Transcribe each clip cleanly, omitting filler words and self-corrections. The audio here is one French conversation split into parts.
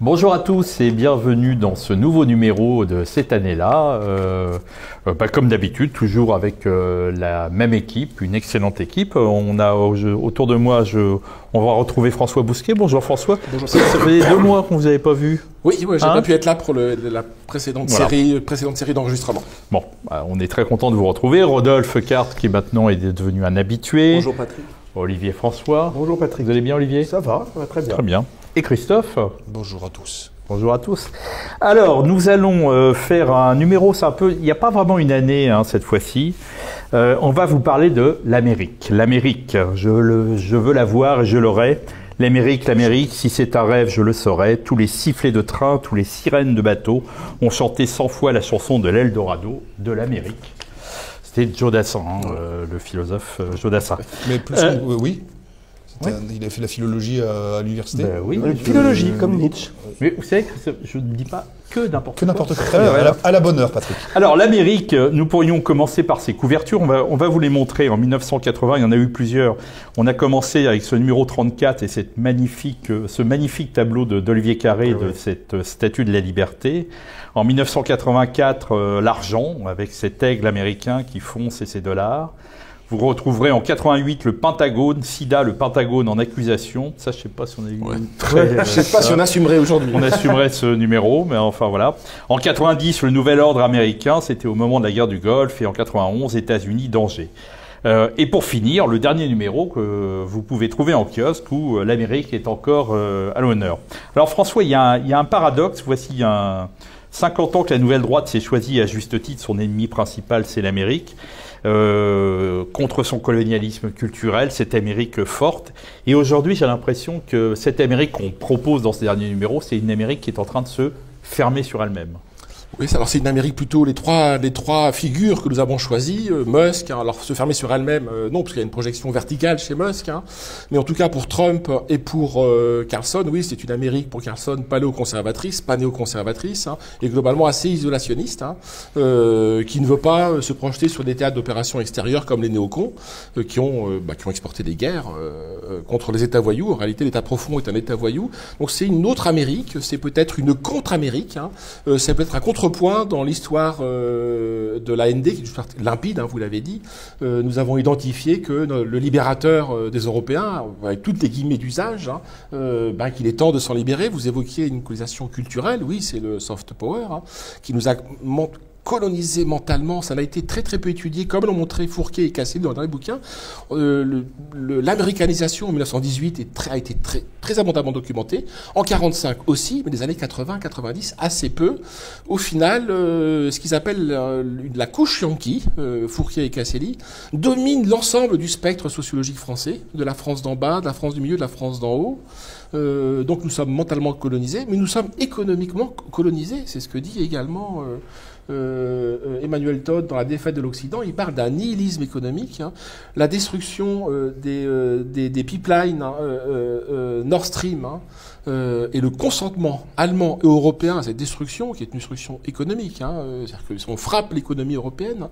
Bonjour à tous et bienvenue dans ce nouveau numéro de cette année-là. Comme d'habitude, toujours avec la même équipe, une excellente équipe. On a autour de moi, on va retrouver François Bousquet. Bonjour François. Bonjour. Ça fait 2 mois qu'on ne vous avait pas vu. Oui, j'ai pas pu être là pour la précédente série d'enregistrement. Bon, on est très content de vous retrouver. Rodolphe Carte qui maintenant est devenu un habitué. Bonjour Patrick. Olivier François. Bonjour Patrick. Vous allez bien Olivier? Ça va très bien. Très bien. Et Christophe. Bonjour à tous. Bonjour à tous. Alors, nous allons faire un numéro, c'est un peu, il n'y a pas vraiment une année cette fois-ci. On va vous parler de l'Amérique. L'Amérique, je veux la voir et je l'aurai. L'Amérique, si c'est un rêve, je le saurai. Tous les sifflets de train, tous les sirènes de bateaux ont chanté 100 fois la chanson de l'Eldorado de l'Amérique. C'était Joe Dassin, le philosophe Joe Dassin. Mais plus, oui. Ouais. Il a fait la philologie à l'université. Oui, philologie, comme Nietzsche. Mais vous savez que je ne dis pas que n'importe quoi. Que n'importe quoi. Très bien, à la bonne heure, Patrick. Alors, l'Amérique, nous pourrions commencer par ses couvertures. On va vous les montrer en 1980. Il y en a eu plusieurs. On a commencé avec ce numéro 34 et ce magnifique tableau d'Olivier Carré de cette statue de la liberté. En 1984, l'argent, avec cet aigle américain qui fonce et ses dollars. Vous retrouverez en 88 le Pentagone, SIDA, le Pentagone en accusation. Ça, je ne sais pas si on a eu je ne sais pas si on assumerait aujourd'hui. On assumerait ce numéro, mais enfin voilà. En 90, le nouvel ordre américain, c'était au moment de la guerre du Golfe, et en 91, États-Unis, danger. Et pour finir, le dernier numéro que vous pouvez trouver en kiosque où l'Amérique est encore à l'honneur. Alors François, il y a un paradoxe. Voici 50 ans que la nouvelle droite s'est choisie à juste titre. Son ennemi principal, c'est l'Amérique. Contre son colonialisme culturel, cette Amérique forte. Et aujourd'hui, j'ai l'impression que cette Amérique qu'on propose dans ces derniers numéros, c'est une Amérique qui est en train de se fermer sur elle-même. Oui, alors c'est une Amérique plutôt, les trois figures que nous avons choisies, Musk, alors se fermer sur elle-même, non, parce qu'il y a une projection verticale chez Musk, mais en tout cas pour Trump et pour Carlson, oui, c'est une Amérique pour Carlson paléoconservatrice, pas néoconservatrice, et globalement assez isolationniste, qui ne veut pas se projeter sur des théâtres d'opérations extérieures comme les néocons, qui ont exporté des guerres contre les États voyous. En réalité, l'État profond est un État voyou. Donc c'est une autre Amérique, c'est peut-être une contre-Amérique, c'est peut-être un contre-point dans l'histoire de l'AND, qui est limpide, vous l'avez dit. Nous avons identifié que le libérateur des Européens, avec toutes les guillemets d'usage, qu'il est temps de s'en libérer. Vous évoquiez une colonisation culturelle, oui, c'est le soft power, qui nous a colonisé mentalement. Ça a été très très peu étudié, comme l'ont montré Fourquet et Casselli dans les bouquins. L'américanisation en 1918 a été très abondamment documentée. En 45 aussi, mais des années 80-90, assez peu. Au final, ce qu'ils appellent la couche yankee, Fourquet et Casselli, domine l'ensemble du spectre sociologique français, de la France d'en bas, de la France du milieu, de la France d'en haut. Donc nous sommes mentalement colonisés, mais nous sommes économiquement colonisés. C'est ce que dit également Emmanuel Todd dans La défaite de l'Occident. Il parle d'un nihilisme économique, la destruction des pipelines Nord Stream, et le consentement allemand et européen à cette destruction, qui est une destruction économique, c'est-à-dire qu'on frappe l'économie européenne.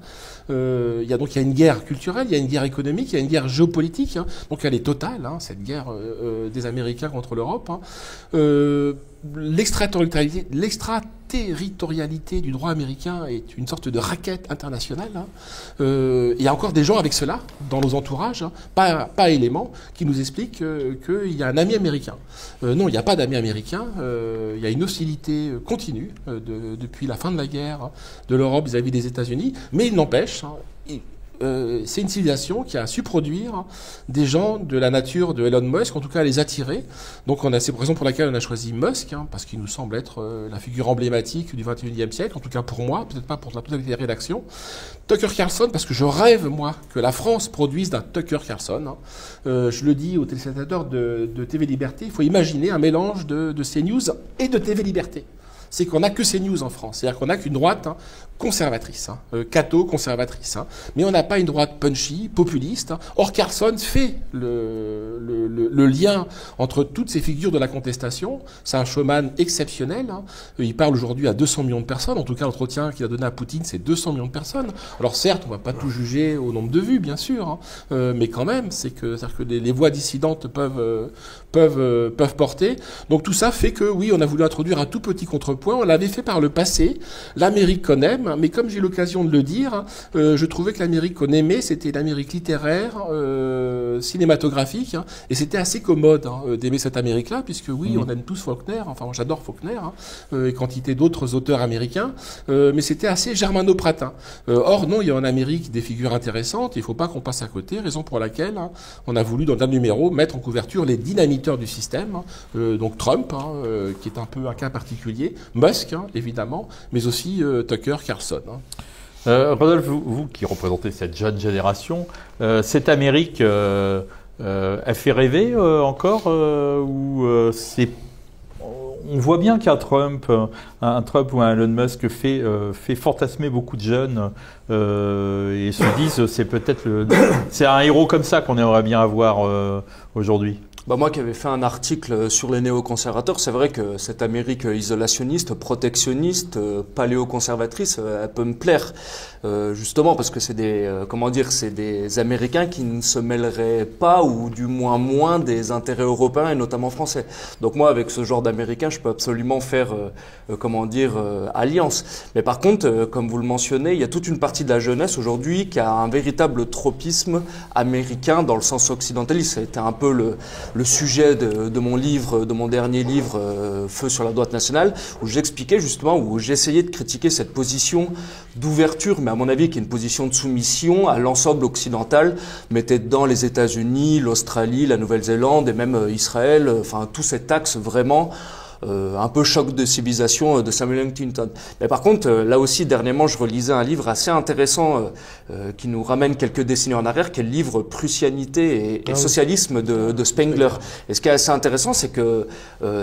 Il y a une guerre culturelle, il y a une guerre économique, il y a une guerre géopolitique, donc elle est totale, cette guerre des Américains contre l'Europe. L'extraterritorialité du droit américain est une sorte de raquette internationale. Il y a encore des gens avec cela dans nos entourages, pas éléments, qui nous expliquent qu'il y a un ami américain. Non, il n'y a pas d'ami américain. Il y a une hostilité continue depuis la fin de la guerre de l'Europe vis-à-vis des États-Unis, mais il n'empêche. C'est une civilisation qui a su produire des gens de la nature de Elon Musk, en tout cas les attirer. Donc c'est pour raison pour laquelle on a choisi Musk, parce qu'il nous semble être la figure emblématique du 21e siècle, en tout cas pour moi, peut-être pas pour la totalité des rédactions. Tucker Carlson, parce que je rêve, moi, que la France produise d'un Tucker Carlson. Je le dis aux téléspectateurs de TV Liberté, il faut imaginer un mélange de CNews et de TV Liberté. c'est qu'on n'a que CNews en France. C'est-à-dire qu'on n'a qu'une droite conservatrice, catho-conservatrice. Mais on n'a pas une droite punchy, populiste. Or, Carlson fait le lien entre toutes ces figures de la contestation. C'est un showman exceptionnel. Il parle aujourd'hui à 200 millions de personnes. En tout cas, l'entretien qu'il a donné à Poutine, c'est 200 millions de personnes. Alors certes, on ne va pas tout juger au nombre de vues, bien sûr, mais quand même, c'est-à-dire que les voix dissidentes peuvent porter. Donc tout ça fait que, oui, on a voulu introduire un tout petit contrepoint. On l'avait fait par le passé. L'Amérique qu'on aime, mais comme j'ai eu l'occasion de le dire, je trouvais que l'Amérique qu'on aimait, c'était l'Amérique littéraire, cinématographique, et c'était assez commode d'aimer cette Amérique-là, puisque oui, on aime tous Faulkner, enfin j'adore Faulkner, et quantité d'autres auteurs américains, mais c'était assez germano-pratin. Or non, il y a en Amérique des figures intéressantes, il ne faut pas qu'on passe à côté, raison pour laquelle on a voulu dans le dernier numéro mettre en couverture les dynamiteurs du système, donc Trump, qui est un peu un cas particulier, Musk, évidemment, mais aussi Tucker Carlson. Rodolphe, vous qui représentez cette jeune génération, cette Amérique, elle fait rêver encore ou c'est on voit bien qu'un Trump ou un Elon Musk fait fantasmer beaucoup de jeunes et se disent c'est un héros comme ça qu'on aimerait bien avoir aujourd'hui. Bah moi qui avais fait un article sur les néoconservateurs, c'est vrai que cette Amérique isolationniste, protectionniste, paléoconservatrice, elle peut me plaire. Justement parce que c'est c'est des Américains qui ne se mêleraient pas ou du moins des intérêts européens et notamment français. Donc moi avec ce genre d'Américains, je peux absolument faire alliance. Mais par contre, comme vous le mentionnez, il y a toute une partie de la jeunesse aujourd'hui qui a un véritable tropisme américain dans le sens occidentaliste. Ça a été un peu le sujet de mon livre, de mon dernier livre, Feu sur la droite nationale, où j'expliquais justement, où j'essayais de critiquer cette position d'ouverture, mais à mon avis qui est une position de soumission à l'ensemble occidental, mettait dedans les États-Unis, l'Australie, la Nouvelle-Zélande et même Israël, enfin tout cet axe vraiment un peu choc de civilisation de Samuel Huntington. Mais par contre, là aussi, dernièrement, je relisais un livre assez intéressant qui nous ramène quelques décennies en arrière, qui est le livre Prussianité et socialisme de Spengler. Et ce qui est assez intéressant, c'est que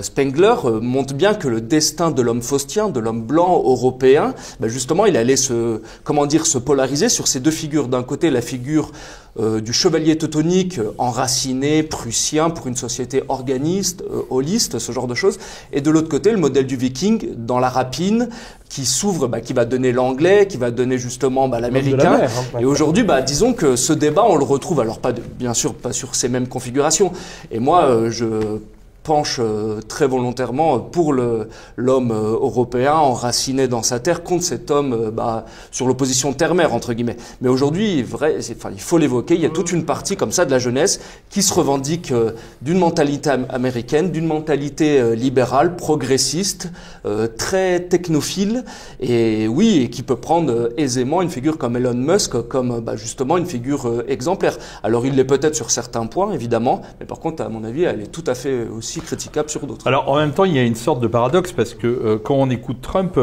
Spengler montre bien que le destin de l'homme faustien, de l'homme blanc européen, justement, il allait se polariser sur ces deux figures. D'un côté, la figure du chevalier teutonique enraciné, prussien, pour une société organiste, holiste, ce genre de choses. Et de l'autre côté, le modèle du viking dans la rapine, qui s'ouvre, qui va donner l'anglais, qui va donner justement l'américain. Et aujourd'hui, disons que ce débat, on le retrouve, alors bien sûr pas sur ces mêmes configurations. Et moi, je penche très volontairement pour l'homme européen enraciné dans sa terre contre cet homme sur l'opposition terre-mer entre guillemets. Mais aujourd'hui, il faut l'évoquer, il y a toute une partie comme ça de la jeunesse qui se revendique d'une mentalité américaine, d'une mentalité libérale, progressiste, très technophile et qui peut prendre aisément une figure comme Elon Musk comme justement une figure exemplaire. Alors il l'est peut-être sur certains points évidemment, mais par contre à mon avis elle est tout à fait aussi critiquable sur d'autres. Alors en même temps, il y a une sorte de paradoxe parce que quand on écoute Trump,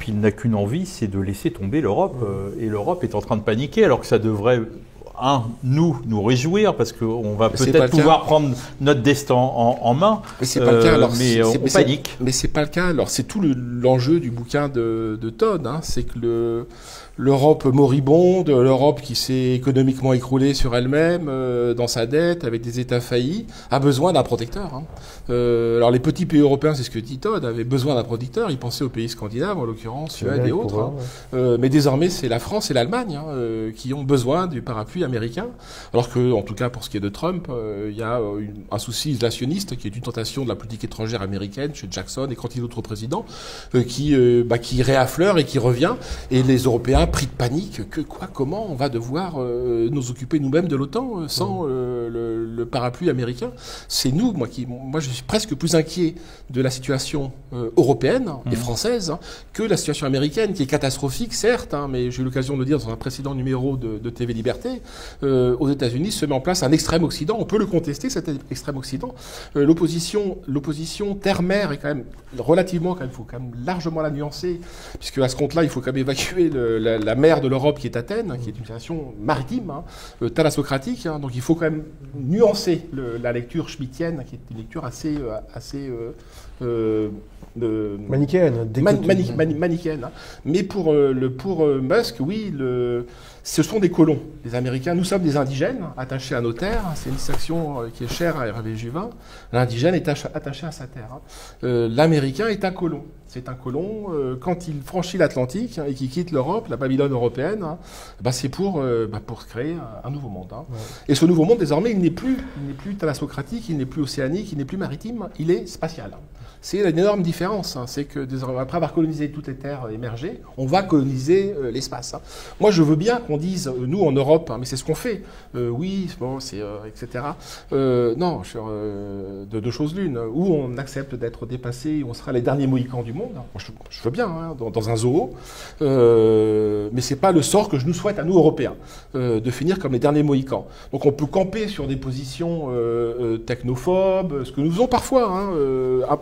il n'a qu'une envie, c'est de laisser tomber l'Europe. Et l'Europe est en train de paniquer alors que ça devrait, nous réjouir parce qu'on va peut-être pouvoir prendre notre destin en main. Mais c'est pas le cas. Alors, mais on panique. Mais c'est pas le cas. Alors c'est tout l'enjeu du bouquin de Todd. C'est que l'Europe moribonde, l'Europe qui s'est économiquement écroulée sur elle-même, dans sa dette, avec des États faillis, a besoin d'un protecteur. Alors les petits pays européens, c'est ce que dit Todd, avaient besoin d'un protecteur. Ils pensaient aux pays scandinaves, en l'occurrence Suède et autres. Mais désormais, c'est la France et l'Allemagne qui ont besoin du parapluie américain. Alors que, en tout cas, pour ce qui est de Trump, il y a un souci isolationniste qui est une tentation de la politique étrangère américaine chez Jackson et quantité d'autres présidents qui réaffleure et qui revient. Et les Européens pris de panique, comment on va devoir nous occuper nous-mêmes de l'OTAN sans le parapluie américain. C'est moi je suis presque plus inquiet de la situation européenne et française que la situation américaine qui est catastrophique certes, mais j'ai eu l'occasion de le dire dans un précédent numéro de TV Liberté, aux États-Unis se met en place un extrême Occident. On peut le contester, cet extrême Occident. L'opposition terre-mer est quand même relativement, il faut quand même largement la nuancer, puisque à ce compte-là, il faut quand même évacuer la mer de l'Europe qui est Athènes, qui est une civilisation maritime, thalassocratique. Donc il faut quand même nuancer la lecture schmittienne, qui est une lecture assez manichéenne. Manichéenne. Mais pour Musk, oui, ce sont des colons. Les Américains, nous sommes des indigènes attachés à nos terres. C'est une distinction qui est chère à Hervé Juvin. L'indigène est attaché à sa terre. L'Américain est un colon. C'est un colon, quand il franchit l'Atlantique et qu'il quitte l'Europe, la Babylone européenne, c'est pour créer un nouveau monde. Ouais. Et ce nouveau monde, désormais, il n'est plus thalassocratique, il n'est plus océanique, il n'est plus maritime, il est spatial. C'est une énorme différence. C'est que désormais, après avoir colonisé toutes les terres émergées, on va coloniser l'espace. Moi, je veux bien qu'on dise, nous, en Europe, mais c'est ce qu'on fait. Oui, bon, c'est etc. Non, de deux choses l'une. Ou on accepte d'être dépassé, on sera les derniers mohicans du monde. Moi, je veux bien, dans un zoo. Mais c'est pas le sort que je nous souhaite à nous, Européens, de finir comme les derniers mohicans. Donc on peut camper sur des positions technophobes, ce que nous faisons parfois.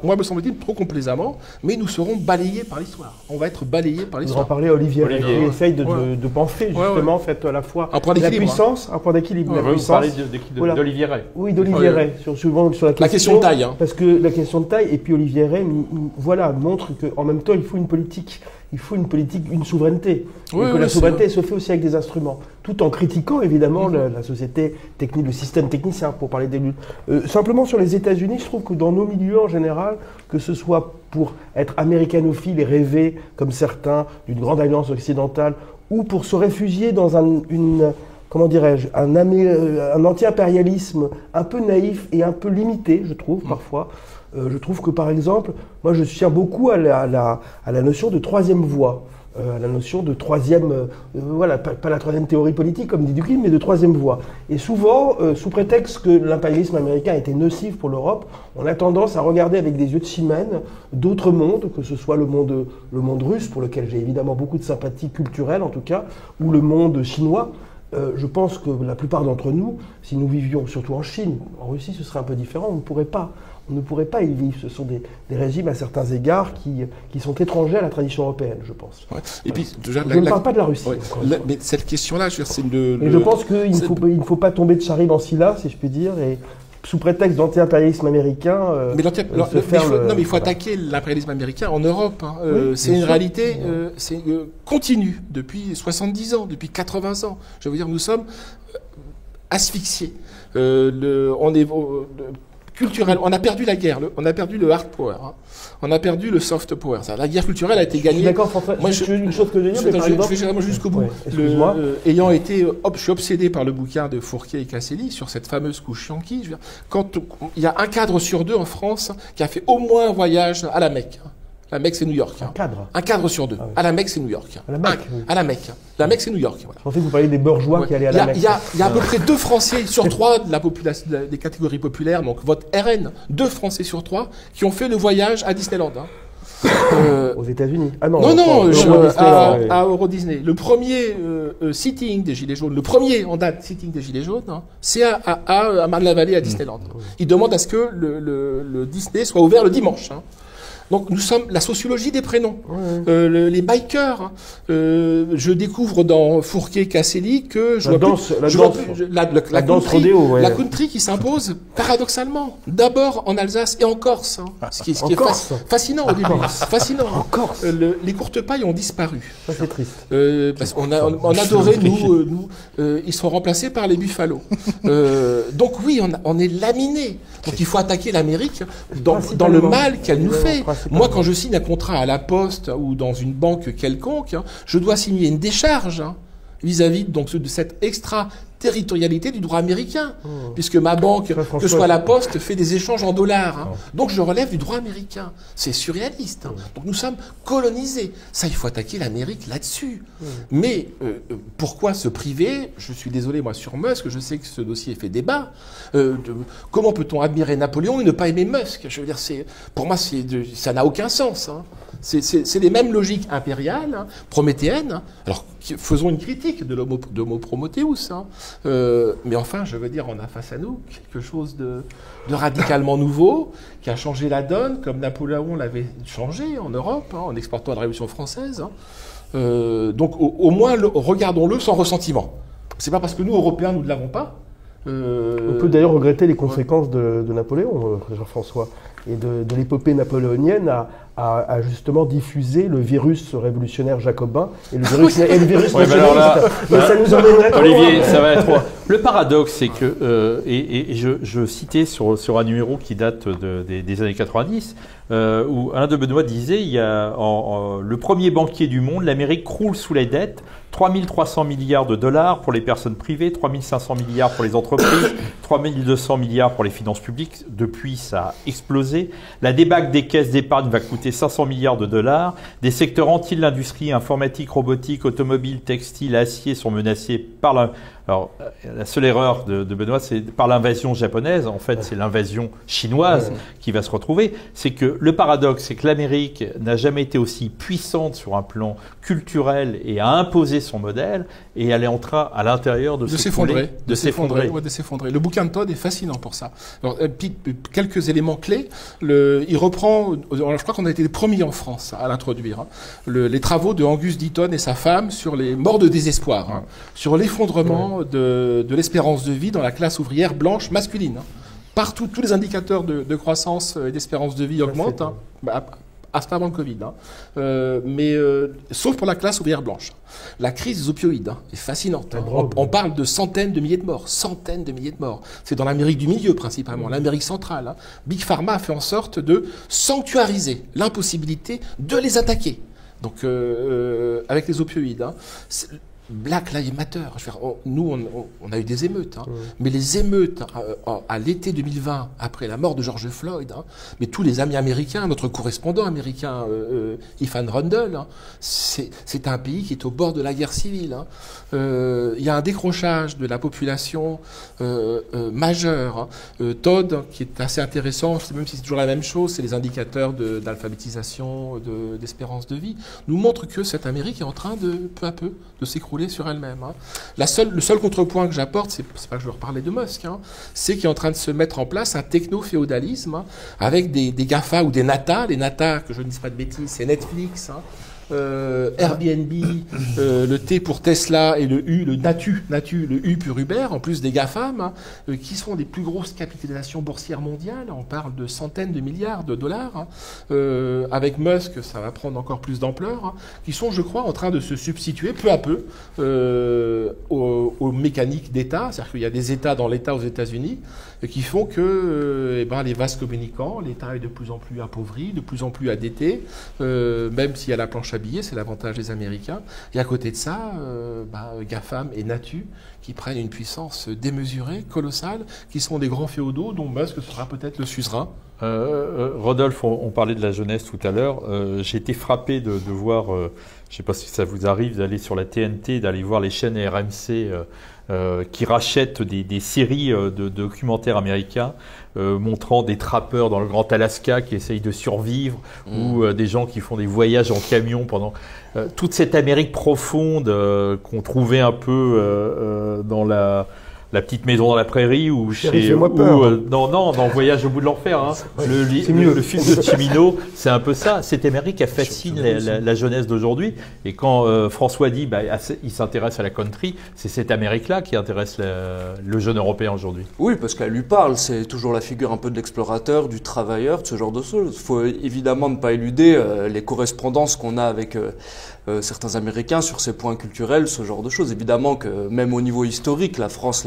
Moi, me semble-t-il, trop complaisamment, mais nous serons balayés par l'histoire. On va être balayés par l'histoire. Vous en parlez, Olivier, qui essaye de penser justement, en fait, à la fois un point la puissance, un point d'équilibre. Vous parlez d'Olivier Rey. Oui, d'Olivier Rey, souvent sur la question de taille. Parce que la question de taille, et puis Olivier Rey, montre qu'en même temps, il faut une politique. Il faut une souveraineté. Oui, et que la souveraineté se fait aussi avec des instruments. Tout en critiquant évidemment la société technique, le système technicien, pour parler des luttes. Simplement sur les États-Unis, je trouve que dans nos milieux en général, que ce soit pour être américanophile et rêver, comme certains, d'une grande alliance occidentale, ou pour se réfugier dans un anti-impérialisme un peu naïf et un peu limité, je trouve, parfois. Je trouve que, par exemple, moi je tiens beaucoup à la notion de troisième voie, à la notion de troisième, pas la troisième théorie politique comme dit Dugin, mais de troisième voie. Et souvent, sous prétexte que l'impérialisme américain était nocif pour l'Europe, on a tendance à regarder avec des yeux de chimène d'autres mondes, que ce soit le monde russe, pour lequel j'ai évidemment beaucoup de sympathie culturelle en tout cas, ou le monde chinois. Je pense que la plupart d'entre nous, si nous vivions surtout en Chine, en Russie ce serait un peu différent, on ne pourrait pas y vivre. Ce sont des régimes à certains égards qui sont étrangers à la tradition européenne, je pense. Ouais. Et puis, je ne parle pas de la Russie. Ouais. Mais cette question-là, c'est je pense qu'il ne faut pas tomber de Charib en Scylla, si je puis dire, et sous prétexte d'anti-impérialisme américain. Il faut attaquer l'impérialisme américain en Europe. C'est une réalité continue depuis 70 ans, depuis 80 ans. Je veux dire, nous sommes asphyxiés. Culturel, on a perdu la guerre, on a perdu le hard power, on a perdu le soft power. La guerre culturelle a été gagnée. D'accord, François. Moi, une chose que je vais jusqu'au bout. Je suis obsédé par le bouquin de Fourquier et Casselli sur cette fameuse couche Yankee. Quand il y a un cadre sur deux en France qui a fait au moins un voyage à la Mecque. La Mecque, c'est New York. Un cadre sur deux. Ah oui. À la Mecque, c'est New York. À la Mecque, à la Mecque. La Mecque, c'est New York. Voilà. Je pensais que vous parliez des bourgeois qui allaient à la Mecque. Il y a à peu près 2 Français sur 3 de la population, des catégories populaires, donc votre RN, 2 Français sur 3 qui ont fait le voyage à Disneyland. Aux États-Unis. Ah non. À Euro Disney. Le premier sitting des Gilets jaunes, le premier en date sitting des Gilets jaunes, c'est à Marne-la-Vallée à Disneyland. Ils demandent à ce que le Disney soit ouvert le dimanche. Donc nous sommes la sociologie des prénoms, les bikers. Je découvre dans Fourquier, Casselli que la country qui s'impose paradoxalement, d'abord en Alsace et en Corse, ce qui est fascinant au début. Fascinant. En Corse. Les courtes pailles ont disparu. Ça c'est triste. Parce qu'on adorait nous, ils sont remplacés par les buffalos. Donc oui, on est laminé. Donc il faut attaquer l'Amérique dans le mal qu'elle nous fait. Moi, quand je signe un contrat à la Poste ou dans une banque quelconque, je dois signer une décharge vis-à-vis de cette extraterritorialité du droit américain, puisque ma banque, que soit la Poste, fait des échanges en dollars. Donc je relève du droit américain. C'est surréaliste. Donc nous sommes colonisés. Ça, il faut attaquer l'Amérique là-dessus. Mais pourquoi se priver? Je suis désolé, moi, sur Musk, je sais que ce dossier fait débat. Comment peut-on admirer Napoléon et ne pas aimer Musk? Je veux dire, pour moi, ça n'a aucun sens. C'est les mêmes logiques impériales, prométhéennes. Alors, faisons une critique de l'homo Prometheus. Mais enfin, je veux dire, on a face à nous quelque chose de radicalement nouveau, qui a changé la donne, comme Napoléon l'avait changé en Europe, hein, en exportant la Révolution française. Hein. Donc au moins, regardons-le sans ressentiment. C'est pas parce que nous, Européens, nous ne l'avons pas. On peut d'ailleurs regretter les conséquences de Napoléon, Jean-François, et de l'épopée napoléonienne à justement diffuser le virus révolutionnaire jacobin et le virus nationaliste. Mais ça nous emmènerait trop Olivier, loin. ça va être trop. Le paradoxe, c'est que, et je citais sur un numéro qui date des années 90, où Alain de Benoît disait, il y a le premier banquier du monde, l'Amérique croule sous les dettes, 3300 milliards de dollars pour les personnes privées, 3500 milliards pour les entreprises, 3200 milliards pour les finances publiques. Depuis, ça a explosé. La débâcle des caisses d'épargne va coûter 500 milliards de dollars. Des secteurs entiers de l'industrie, informatique, robotique, automobile, textile, acier sont menacés par la seule erreur de Benoît, c'est par l'invasion japonaise. En fait, c'est l'invasion chinoise qui va se retrouver. C'est que le paradoxe, c'est que l'Amérique n'a jamais été aussi puissante sur un plan culturel et a imposé son modèle, et elle est en train, à l'intérieur, de s'effondrer. De s'effondrer. Le bouquin de Todd est fascinant pour ça. Alors, quelques éléments clés. Il reprend, je crois qu'on a été les premiers en France à l'introduire, hein, les travaux de Angus Deaton et sa femme sur les morts de désespoir, hein, sur l'effondrement de l'espérance de vie dans la classe ouvrière blanche masculine. Hein. Partout, tous les indicateurs de croissance et d'espérance de vie augmentent. Hein, hasta avant le Covid, hein. Sauf pour la classe ouvrière blanche. La crise des opioïdes est fascinante. Hein. On parle de centaines de milliers de morts. C'est dans l'Amérique du milieu principalement, l'Amérique centrale. Hein. Big Pharma a fait en sorte de sanctuariser l'impossibilité de les attaquer. Donc, avec les opioïdes. Hein. Black Lives Matter. Nous, on a eu des émeutes, hein. Mais les émeutes à l'été 2020, après la mort de George Floyd, hein, mais tous les amis américains, notre correspondant américain, Ethan Rundle, hein, c'est un pays qui est au bord de la guerre civile. Hein. Il y a un décrochage de la population majeur. Hein. Todd, qui est assez intéressant, même si c'est toujours la même chose, c'est les indicateurs d'alphabétisation, d'espérance de vie, nous montre que cette Amérique est en train de, peu à peu, de s'écrouler sur elle-même. Hein. Le seul contrepoint que j'apporte, c'est pas que je veux reparler de Musk, hein, c'est qu'il est en train de se mettre en place un techno-féodalisme, hein, avec des GAFA ou des NATA. Les NATA, que je ne dis pas de bêtises, c'est Netflix, hein, Airbnb, le T pour Tesla et le U, le Natu, le U pour Uber, en plus des GAFAM, hein, qui sont les plus grosses capitalisations boursières mondiales. On parle de centaines de milliards de dollars. Hein. Avec Musk, ça va prendre encore plus d'ampleur, hein, qui sont, je crois, en train de se substituer peu à peu aux mécaniques d'État. C'est-à-dire qu'il y a des États dans l'État aux États-Unis qui font que les vases communicants, l'État est de plus en plus appauvri, de plus en plus endetté, même s'il y a la planche à billets, c'est l'avantage des Américains. Et à côté de ça, GAFAM et Natu qui prennent une puissance démesurée, colossale, qui sont des grands féodaux dont Musk sera peut-être le suzerain. Rodolphe, on parlait de la jeunesse tout à l'heure. J'ai été frappé de voir, je ne sais pas si ça vous arrive d'aller sur la TNT, d'aller voir les chaînes RMC qui rachètent des séries de documentaires américains montrant des trappeurs dans le Grand Alaska qui essayent de survivre, ou des gens qui font des voyages en camion pendant toute cette Amérique profonde qu'on trouvait un peu dans la petite maison dans la prairie ou dans Voyage au bout de l'enfer, hein. Le film de Cimino, c'est un peu ça. Cette Amérique qui fascine la jeunesse d'aujourd'hui. Et quand François dit il s'intéresse à la country, c'est cette Amérique-là qui intéresse le jeune Européen aujourd'hui. Oui, parce qu'elle lui parle. C'est toujours la figure un peu de l'explorateur, du travailleur, de ce genre de choses. Il faut évidemment ne pas éluder les correspondances qu'on a avec certains Américains sur ces points culturels, ce genre de choses. Évidemment que même au niveau historique, la France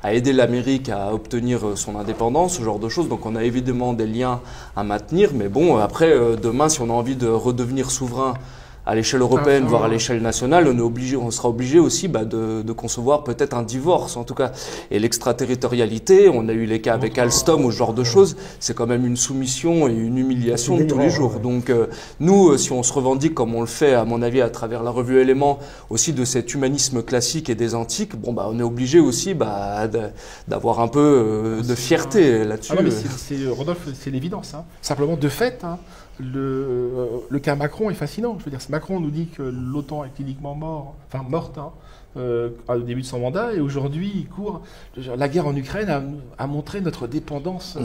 a aidé l'Amérique à obtenir son indépendance, ce genre de choses. Donc on a évidemment des liens à maintenir. Mais bon, après, demain, si on a envie de redevenir souverain à l'échelle européenne, voire à l'échelle nationale, on sera obligé aussi de concevoir peut-être un divorce, en tout cas. Et l'extraterritorialité, on a eu les cas avec Alstom ou ce genre de choses, c'est quand même une soumission et une humiliation de tous les jours. Donc nous, si on se revendique comme on le fait, à mon avis, à travers la revue Éléments, aussi de cet humanisme classique et des antiques, on est obligé aussi d'avoir un peu de fierté là-dessus. Ah non, mais Rodolphe, c'est l'évidence. Hein. Simplement, de fait, hein, le cas Macron est fascinant. Je veux dire, Macron nous dit que l'OTAN est cliniquement morte, au début de son mandat, et aujourd'hui, il court. La guerre en Ukraine a montré notre dépendance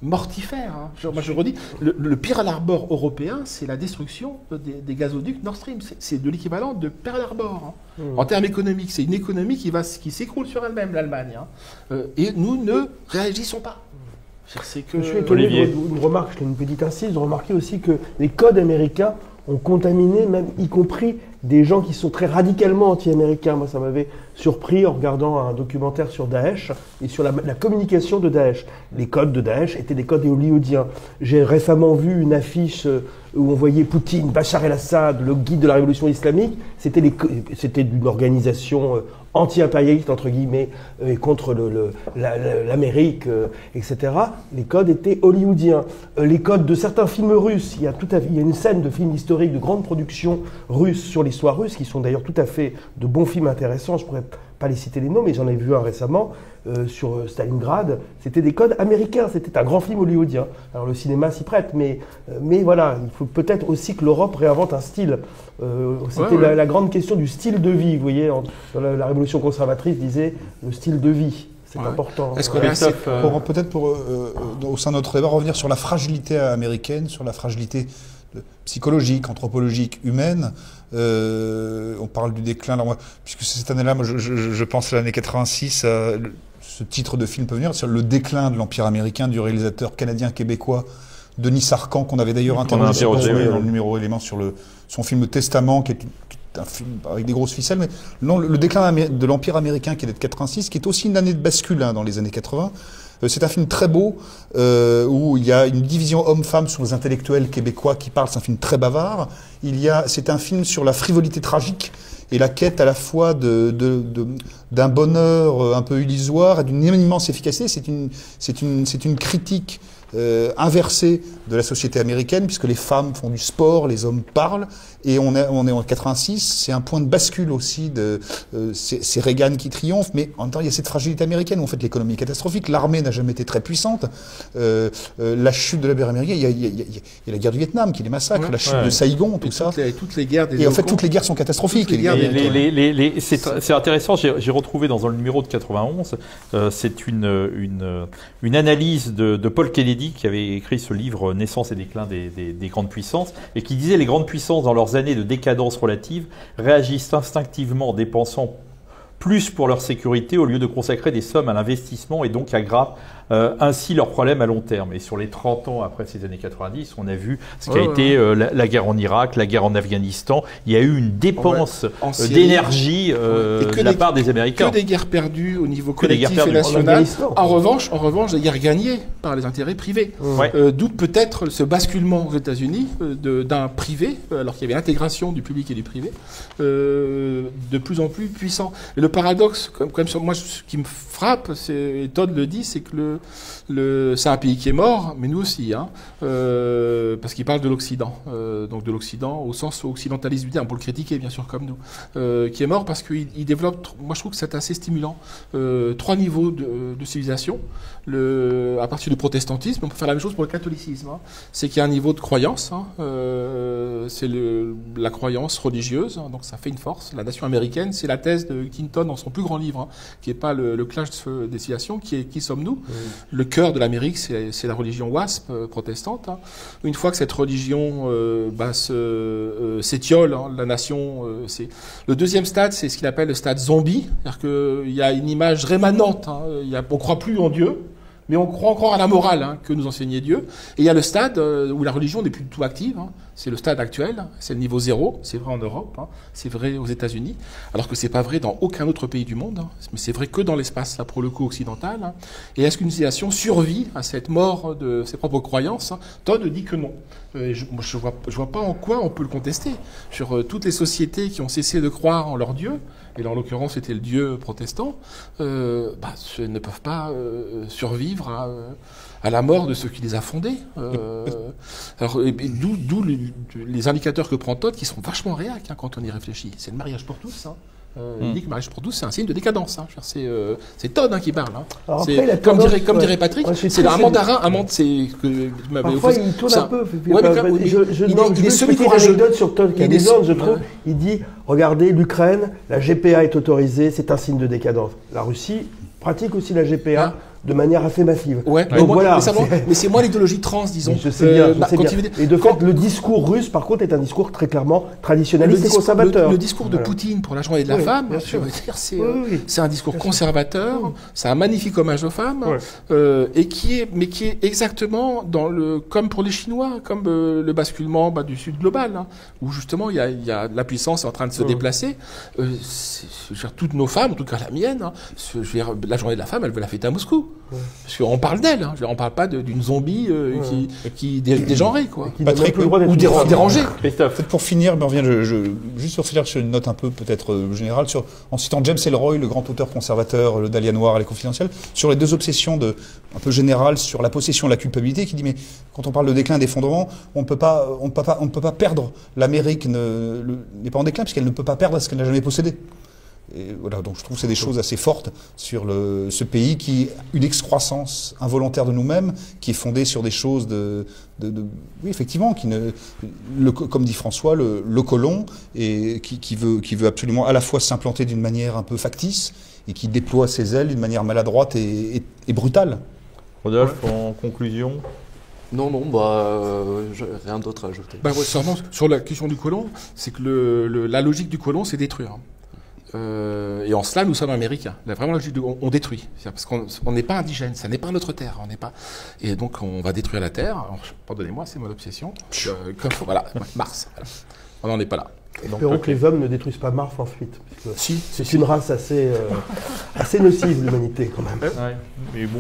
mortifère. Moi, je redis, le Pearl Harbor européen, c'est la destruction des gazoducs Nord Stream. C'est de l'équivalent de Pearl Harbor. En termes économiques, c'est une économie qui s'écroule sur elle-même, l'Allemagne. Et nous ne réagissons pas. C'est que... Je suis étonné d'une remarque, je fais une petite incise, de remarquer aussi que les codes américains ont contaminé, même y compris des gens qui sont très radicalement anti-américains. Moi, ça m'avait surpris en regardant un documentaire sur Daesh et sur la communication de Daesh. Les codes de Daesh étaient des codes hollywoodiens. J'ai récemment vu une affiche où on voyait Poutine, Bachar el-Assad, le guide de la révolution islamique. C'était d'une organisation anti-impérialiste, entre guillemets, et contre l'Amérique, etc. Les codes étaient hollywoodiens. Les codes de certains films russes, il y a une scène de films historiques de grande production russe sur l'histoire russe, qui sont d'ailleurs tout à fait de bons films intéressants. Je pourrais pas les citer les noms, mais j'en ai vu un récemment sur Stalingrad. C'était des codes américains, c'était un grand film hollywoodien. Alors le cinéma s'y prête, mais voilà, il faut peut-être aussi que l'Europe réinvente un style. C'était la grande question du style de vie, vous voyez, la révolution conservatrice disait le style de vie. C'est important. Est-ce qu'on peut-être au sein de notre débat revenir sur la fragilité américaine, sur la fragilité psychologique, anthropologique, humaine. On parle du déclin. Alors moi, puisque cette année-là, moi, je pense à l'année 86, ce titre de film peut venir sur le déclin de l'Empire américain du réalisateur canadien-québécois Denis Arcand, qu'on avait d'ailleurs interrogé dans le numéro élément sur son film Testament, qui est un film avec des grosses ficelles, mais non, le déclin de l'Empire américain qui est de 86, qui est aussi une année de bascule dans les années 80. C'est un film très beau, où il y a une division homme-femme sur les intellectuels québécois qui parlent, c'est un film très bavard. C'est un film sur la frivolité tragique et la quête à la fois d'un bonheur un peu illusoire et d'une immense efficacité. C'est une critique inversée de la société américaine, puisque les femmes font du sport, les hommes parlent, et on est en 86, c'est un point de bascule aussi, c'est Reagan qui triomphe, mais en même temps il y a cette fragilité américaine où en fait l'économie est catastrophique, l'armée n'a jamais été très puissante, la chute de la guerre américaine, il y a la guerre du Vietnam qui les massacre, la chute de Saïgon, tout ça. Toutes les guerres des et en fait toutes les guerres sont catastrophiques. C'est intéressant, j'ai retrouvé dans le numéro de 91, c'est une analyse de Paul Kennedy qui avait écrit ce livre Naissance et déclin des grandes puissances, et qui disait: les grandes puissances dans leurs années de décadence relative réagissent instinctivement en dépensant plus pour leur sécurité au lieu de consacrer des sommes à l'investissement, et donc aggravent ainsi leurs problèmes à long terme. Et sur les 30 ans après ces années 90, on a vu ce qu'a été la guerre en Irak, la guerre en Afghanistan. Il y a eu une dépense d'énergie de la part des Américains. Que des guerres perdues au niveau collectif et national. En revanche, des guerres gagnées par les intérêts privés. D'où peut-être ce basculement aux États-Unis d'un privé, alors qu'il y avait l'intégration du public et du privé, de plus en plus puissant. Et le paradoxe, comme moi, ce qui me frappe, et Todd le dit, c'est que c'est un pays qui est mort, mais nous aussi, parce qu'il parle de l'Occident, donc de l'Occident au sens occidentaliste du terme, pour le critiquer bien sûr comme nous, qui est mort parce qu'il développe, moi je trouve que c'est assez stimulant, 3 niveaux de civilisation. À partir du protestantisme, on peut faire la même chose pour le catholicisme. C'est qu'il y a un niveau de croyance, c'est la croyance religieuse, donc ça fait une force. La nation américaine, c'est la thèse de Clinton dans son plus grand livre, qui n'est pas le clash des civilisations, qui sommes-nous. Le cœur de l'Amérique, c'est la religion WASP protestante. Une fois que cette religion s'étiole, la nation, le deuxième stade, c'est ce qu'il appelle le stade zombie, c'est-à-dire qu'il y a une image rémanente. On croit plus en Dieu, mais on croit encore à la morale que nous enseignait Dieu. Et il y a le stade où la religion n'est plus du tout active. C'est le stade actuel, c'est le niveau 0. C'est vrai en Europe, c'est vrai aux États-Unis, alors que c'est pas vrai dans aucun autre pays du monde. Mais c'est vrai que dans l'espace, là, pour le coup, occidental. Et est-ce qu'une civilisation survit à cette mort de ses propres croyances? Todd dit que non. Je vois pas en quoi on peut le contester. Sur toutes les sociétés qui ont cessé de croire en leur Dieu, et là, en l'occurrence c'était le Dieu protestant, ne peuvent pas survivre à la mort de ceux qui les a fondés. D'où les indicateurs que prend Todd, qui sont vachement réacs quand on y réfléchit. C'est le mariage pour tous. Il dit que le mariage pour tous, c'est un signe de décadence. Hein. C'est Todd qui parle. Hein. Alors C'est- après, la comme tendance, dirait Patrick, ouais, c'est c'est très un mandarin, c'est que tu m'avais Parfois, opposé. il tourne C'est un peu. Ouais, mais comme- il est semi-courageux. Une anecdote sur Todd qui est Il est- amusante, je trouve. ouais. Il dit, regardez, l'Ukraine, la GPA est autorisée, c'est un signe de décadence. La Russie pratique aussi la GPA de manière assez massive. Ouais, Donc voilà. mais c'est moins l'idéologie trans, disons. Je sais bien, je Bah, sais quand bien. il veut dire- Et de quand- fait, le discours russe, par contre, est un discours très clairement traditionnaliste et conservateur. le discours de Voilà. Poutine pour la journée de la Oui, femme, bien je sûr. veux dire, c'est Oui, oui. c'est un discours conservateur, c'est un magnifique hommage aux femmes, Ouais. et qui est exactement comme pour les Chinois, comme le basculement du Sud global, hein, où justement il y a la puissance est en train de se déplacer. Je veux dire, toutes nos femmes, en tout cas la mienne, hein, je veux dire, la journée de la femme, elle veut la fêter à Moscou. Parce qu'on parle d'elle, hein, je veux dire, on parle pas d'une zombie qui dégenrée, quoi. Qui n'a même Patrick, plus le droit d'être Ou une femme. dérangée. Christophe. Peut-être pour finir, mais on revient, juste pour finir sur une note un peu peut-être générale, en citant James Ellroy, le grand auteur conservateur, le Dahlia Noir et les Confidentiels, sur les deux obsessions un peu générales sur la possession et la culpabilité, qui dit mais quand on parle de déclin, d'effondrement, on ne peut pas perdre. L'Amérique n'est pas en déclin puisqu'elle ne peut pas perdre ce qu'elle n'a jamais possédé. Et voilà, donc je trouve que c'est des choses assez fortes sur ce pays qui une excroissance involontaire de nous-mêmes, qui est fondée sur des choses oui effectivement, comme dit François, le colon, et qui veut absolument à la fois s'implanter d'une manière un peu factice et qui déploie ses ailes d'une manière maladroite et brutale. Rodolphe, en conclusion. Non, rien d'autre à ajouter. Ouais, seulement, sur la question du colon, c'est que la logique du colon, c'est détruire. Et en cela, nous sommes américains. Vraiment, la logique on détruit. Parce qu'on n'est pas indigène, ça n'est pas notre terre. On n'est pas. Et donc, on va détruire la terre. Alors, pardonnez-moi, c'est mon obsession. Voilà, Mars. Voilà. On n'en est pas là. Espérons que les hommes ne détruisent pas Mars ensuite. Parce que Si. c'est une race assez nocive, l'humanité, quand même. Ouais. Mais bon,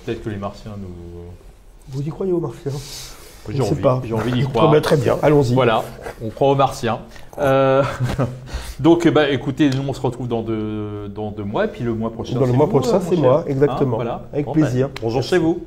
peut-être que les Martiens nous. Vous y croyez aux Martiens? J'ai envie d'y Très croire. bien, très bien, allons-y. Voilà, on croit aux Martiens. Donc, écoutez, nous on se retrouve dans deux mois, et puis le mois prochain. Dans le c'est mois vous, prochain, mon c'est cher. moi, exactement. Voilà. Avec Bon, plaisir. bonjour chez vous.